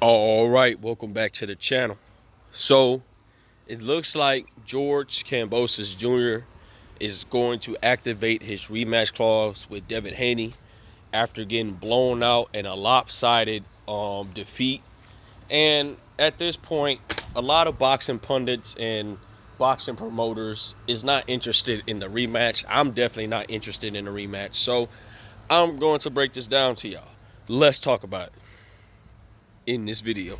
All right, welcome back to the channel. So it looks like George Kambosos Jr. is going to activate his rematch clause with Devin Haney after getting blown out in a lopsided defeat. And at this point, a lot of boxing pundits and boxing promoters is not interested in the rematch. I'm definitely not interested in the rematch. So I'm going to break this down to y'all. Let's talk about it in this video.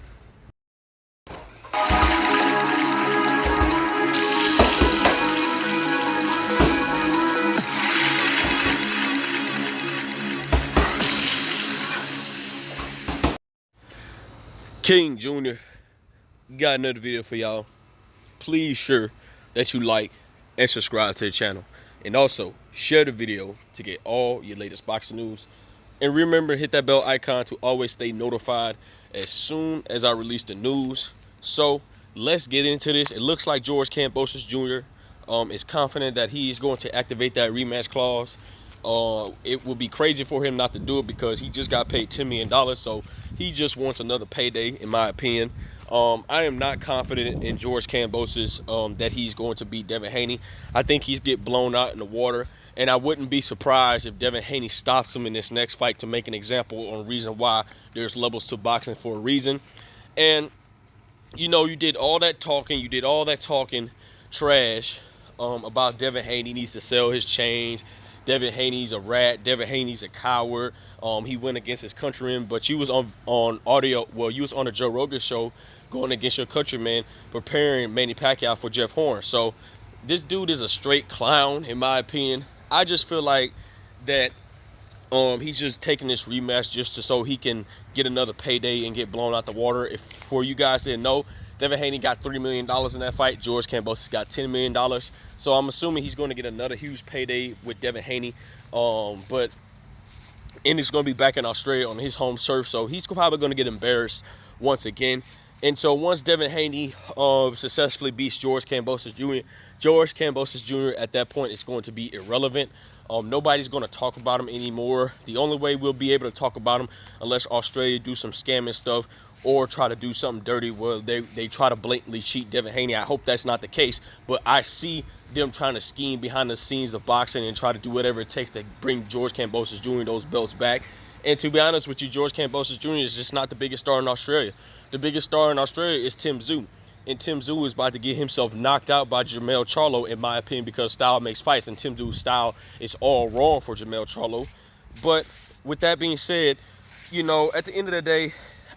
King Jr. got another video for y'all. Please sure that you like and subscribe to the channel, and also share the video to get all your latest boxing news. And remember, hit that bell icon to always stay notified as soon as I release the news. So let's get into this. It looks like George Kambosos Jr. Is confident that he's going to activate that rematch clause. It would be crazy for him not to do it because he just got paid $10 million. So he just wants another payday, in my opinion. I am not confident in George Kambosos that he's going to beat Devin Haney. I think he's get blown out in the water. And I wouldn't be surprised if Devin Haney stops him in this next fight to make an example on reason why there's levels to boxing for a reason. And, you know, you did all that talking trash about Devin Haney needs to sell his chains. Devin Haney's a rat. Devin Haney's a coward. He went against his countrymen, but you was on audio. Well, you was on a Joe Rogan show going against your countryman, preparing Manny Pacquiao for Jeff Horn. So this dude is a straight clown, in my opinion. I just feel like that he's just taking this rematch just so he can get another payday and get blown out the water. If for you guys didn't know, Devin Haney got $3 million in that fight. George Kambosos got $10 million. So I'm assuming he's going to get another huge payday with Devin Haney. And he's going to be back in Australia on his home turf. So he's probably going to get embarrassed once again. And so once Devin Haney successfully beats George Kambosos Jr., George Kambosos Jr. at that point is going to be irrelevant. Nobody's going to talk about him anymore. The only way we'll be able to talk about him unless Australia do some scamming stuff or try to do something dirty where they try to blatantly cheat Devin Haney. I hope that's not the case, but I see them trying to scheme behind the scenes of boxing and try to do whatever it takes to bring George Kambosos Jr. those belts back. And to be honest with you, George Kambosos Jr. is just not the biggest star in Australia. The biggest star in Australia is Tim Tszyu. And Tim Tszyu is about to get himself knocked out by Jermell Charlo, in my opinion, because style makes fights. And Tim Tszyu's style is all wrong for Jermell Charlo. But with that being said, you know, at the end of the day,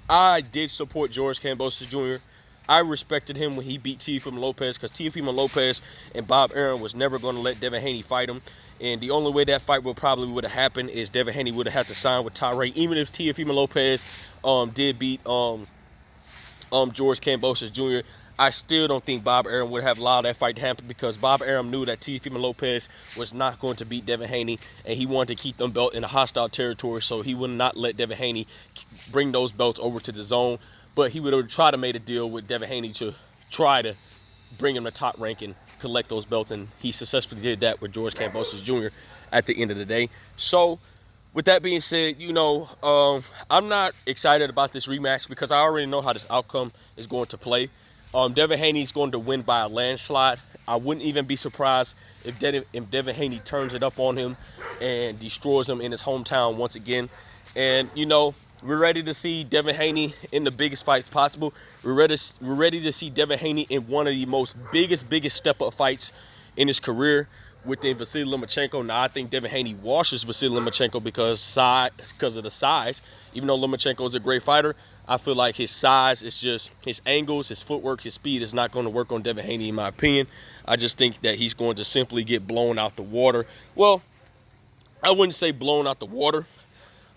I did support George Kambosos Jr. I respected him when he beat Teofimo Lopez because Teofimo Lopez and Bob Arum was never going to let Devin Haney fight him. And the only way that fight would have happened is Devin Haney would have had to sign with Tyree. Even if Teofimo Lopez did beat George Kambosos Jr., I still don't think Bob Arum would have allowed that fight to happen because Bob Arum knew that Teofimo Lopez was not going to beat Devin Haney, and he wanted to keep them belts in a hostile territory, so he would not let Devin Haney bring those belts over to the zone. But he would have tried to make a deal with Devin Haney to try to bring him to top rank and collect those belts, and he successfully did that with George Kambosos Jr. at the end of the day. So with that being said, you know, I'm not excited about this rematch because I already know how this outcome is going to play. Devin Haney is going to win by a landslide. I wouldn't even be surprised if Devin Haney turns it up on him and destroys him in his hometown once again. And, you know, we're ready to see Devin Haney in the biggest fights possible. We're ready to see Devin Haney in one of the biggest step-up fights in his career within Vasily Lomachenko. Now, I think Devin Haney washes Vasily Lomachenko because of the size. Even though Lomachenko is a great fighter, I feel like his size is just his angles, his footwork, his speed is not going to work on Devin Haney, in my opinion. I just think that he's going to simply get blown out the water. Well, I wouldn't say blown out the water.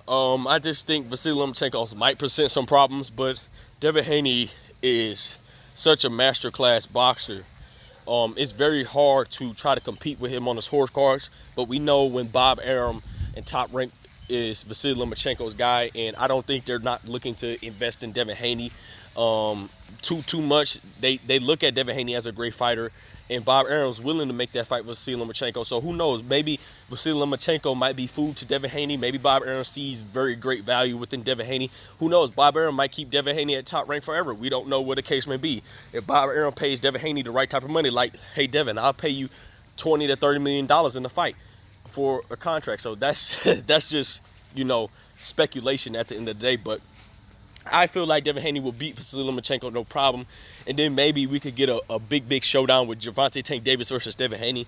I just think Vasily Lomachenko might present some problems, but Devin Haney is such a masterclass boxer. It's very hard to try to compete with him on his horse cards, but we know when Bob Arum and Top Rank is Vasily Lomachenko's guy, and I don't think they're not looking to invest in Devin Haney too much. They look at Devin Haney as a great fighter, and Bob Arum's willing to make that fight with Vasily Lomachenko. So who knows? Maybe Vasily Lomachenko might be food to Devin Haney. Maybe Bob Arum sees very great value within Devin Haney. Who knows? Bob Arum might keep Devin Haney at top rank forever. We don't know what the case may be. If Bob Arum pays Devin Haney the right type of money, like, hey Devin, I'll pay you $20 to $30 million in the fight for a contract. So that's that's just, you know, speculation at the end of the day. But I feel like Devin Haney will beat Vasily Lomachenko no problem, and then maybe we could get a big showdown with Gervonta Tank Davis versus Devin Haney.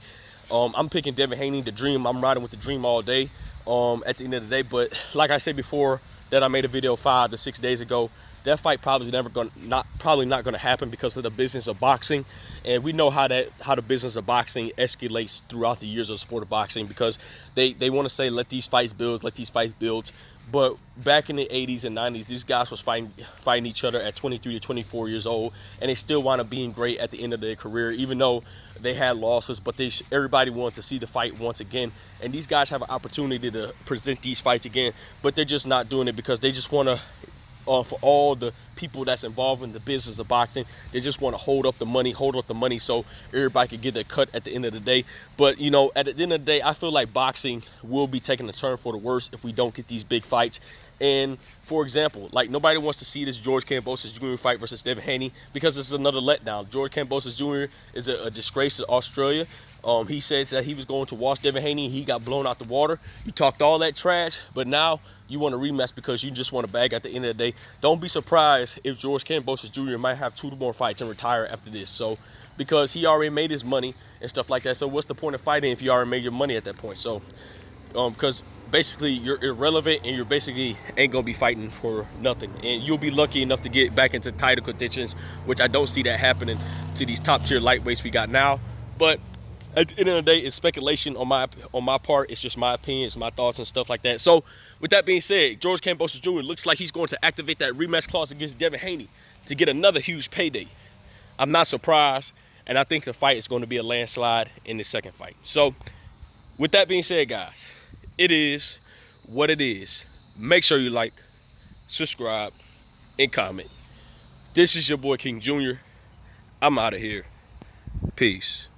I'm picking Devin Haney, the Dream. I'm riding with the Dream all day at the end of the day. But like I said before, that I made a video 5 to 6 days ago, that fight probably not gonna happen because of the business of boxing. And we know how the business of boxing escalates throughout the years of the sport of boxing, because they want to say let these fights build. But back in the 80s and 90s, these guys was fighting each other at 23 to 24 years old, and they still wound up being great at the end of their career, even though they had losses. But everybody wanted to see the fight once again, and these guys have an opportunity to present these fights again, but they're just not doing it because they just want to, for all the people that's involved in the business of boxing, they just want to hold up the money so everybody can get their cut at the end of the day. But you know, at the end of the day, I feel like boxing will be taking a turn for the worse if we don't get these big fights. And for example, like, nobody wants to see this George Kambosos Jr. fight versus Devin Haney because this is another letdown. George Kambosos Jr. is a disgrace to Australia. He says that he was going to watch Devin Haney. He got blown out the water. You talked all that trash, but now you want a rematch because you just want a bag at the end of the day. Don't be surprised if George Kambosos Jr. might have 2 more fights and retire after this. So, because he already made his money and stuff like that. So what's the point of fighting if you already made your money at that point? So, because basically you're irrelevant and you're basically ain't gonna be fighting for nothing, and you'll be lucky enough to get back into title contentions, which I don't see that happening to these top tier lightweights we got now. But at the end of the day, it's speculation on my part. It's just my opinion, it's my thoughts and stuff like that. So with that being said, George Kambosos Jr. looks like he's going to activate that rematch clause against Devin Haney to get another huge payday. I'm not surprised, and I think the fight is going to be a landslide in the second fight. So with that being said, guys, it is what it is. Make sure you like, subscribe, and comment. This is your boy King Jr. I'm out of here. Peace.